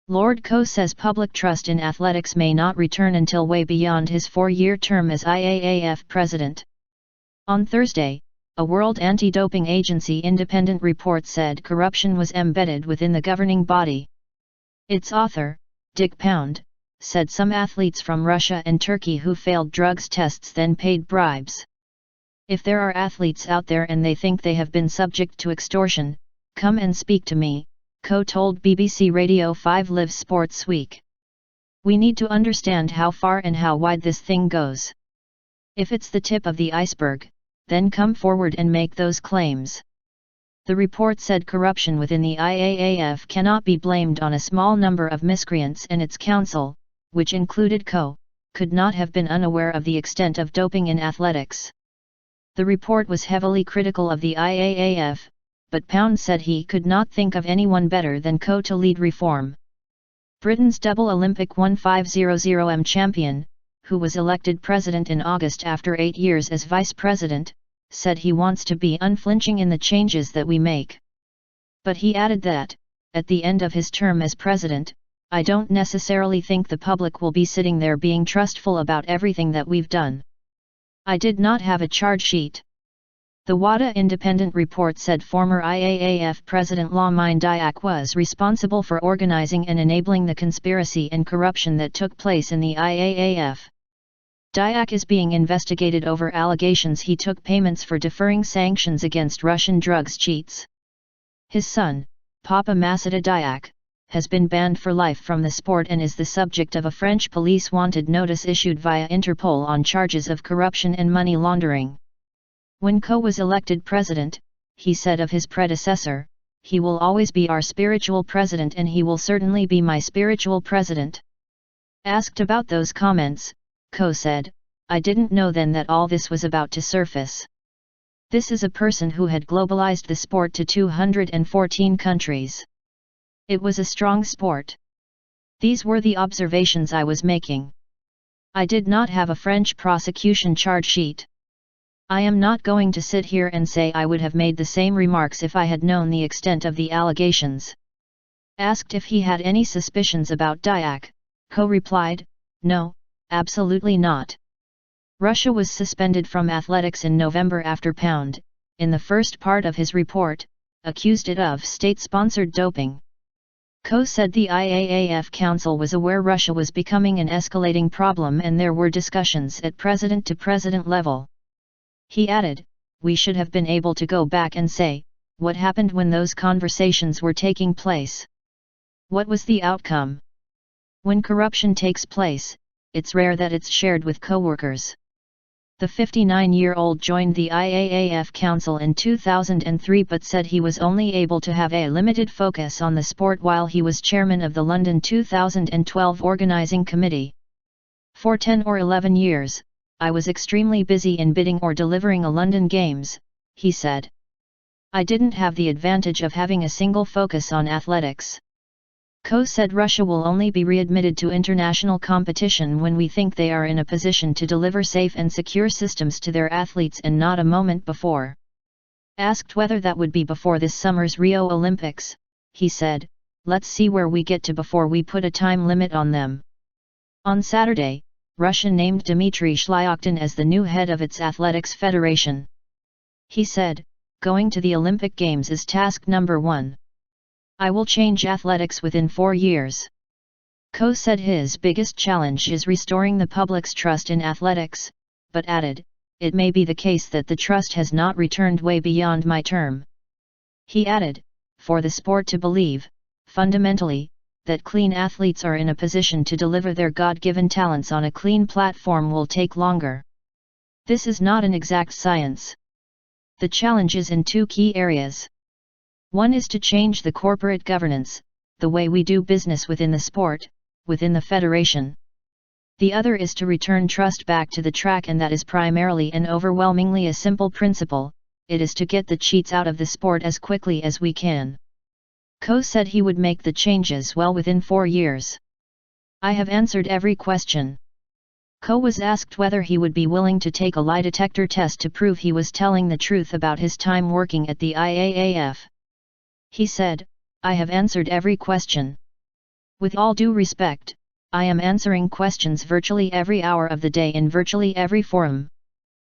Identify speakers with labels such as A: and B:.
A: Lord Ko says public trust in athletics may not return until way beyond his 4-year term as IAAF president. On Thursday, a World Anti-Doping Agency independent report said corruption was embedded within the governing body. Its author, Dick Pound, said some athletes from Russia and Turkey who failed drugs tests then paid bribes. If there are athletes out there and they think they have been subject to extortion, come and speak to me, Ko told BBC Radio 5 Live Sportsweek. We need to understand how far and how wide this thing goes. If it's the tip of the iceberg, then come forward and make those claims. The report said corruption within the IAAF cannot be blamed on a small number of miscreants, and its council, which included Ko, could not have been unaware of the extent of doping in athletics. The report was heavily critical of the IAAF, but Pound said he could not think of anyone better than Ko to lead reform. Britain's double Olympic 1500m champion, who was elected president in August after 8 years as vice president, said he wants to be unflinching in the changes that we make. But he added that, at the end of his term as president, I don't necessarily think the public will be sitting there being trustful about everything that we've done. I did not have a charge sheet. The WADA independent report said former IAAF President Lamine Diack was responsible for organizing and enabling the conspiracy and corruption that took place in the IAAF. Diack is being investigated over allegations he took payments for deferring sanctions against Russian drugs cheats. His son, Papa Masada Diack, has been banned for life from the sport and is the subject of a French police wanted notice issued via Interpol on charges of corruption and money laundering. When Ko was elected president, he said of his predecessor, "He will always be our spiritual president and he will certainly be my spiritual president." Asked about those comments, Ko said, "I didn't know then that all this was about to surface." This is a person who had globalized the sport to 214 countries. It was a strong sport. These were the observations I was making. I did not have a French prosecution charge sheet. I am not going to sit here and say I would have made the same remarks if I had known the extent of the allegations. Asked if he had any suspicions about Diack, Ko replied, "No, absolutely not." Russia was suspended from athletics in November after Pound, in the first part of his report, accused it of state-sponsored doping. Ko said the IAAF Council was aware Russia was becoming an escalating problem and there were discussions at president-to-president level. He added, "We should have been able to go back and say, what happened when those conversations were taking place? What was the outcome? When corruption takes place, it's rare that it's shared with co-workers." The 59-year-old joined the IAAF Council in 2003 but said he was only able to have a limited focus on the sport while he was chairman of the London 2012 Organising Committee. "For 10 or 11 years, I was extremely busy in bidding or delivering a London Games," he said. "I didn't have the advantage of having a single focus on athletics." Ko said Russia will only be readmitted to international competition when we think they are in a position to deliver safe and secure systems to their athletes and not a moment before. Asked whether that would be before this summer's Rio Olympics, he said, "Let's see where we get to before we put a time limit on them." On Saturday, Russia named Dmitry Shlyokhin as the new head of its athletics federation. He said, "Going to the Olympic Games is task number 1. I will change athletics within 4 years." Ko said his biggest challenge is restoring the public's trust in athletics, but added, "It may be the case that the trust has not returned way beyond my term." He added, "For the sport to believe, fundamentally, that clean athletes are in a position to deliver their God-given talents on a clean platform will take longer. This is not an exact science. The challenge is in 2 key areas. One is to change the corporate governance, the way we do business within the sport, within the federation. The other is to return trust back to the track, and that is primarily and overwhelmingly a simple principle: it is to get the cheats out of the sport as quickly as we can." Ko said he would make the changes well within 4 years. "I have answered every question." Ko was asked whether he would be willing to take a lie detector test to prove he was telling the truth about his time working at the IAAF. He said, "I have answered every question." With all due respect, I am answering questions virtually every hour of the day in virtually every forum.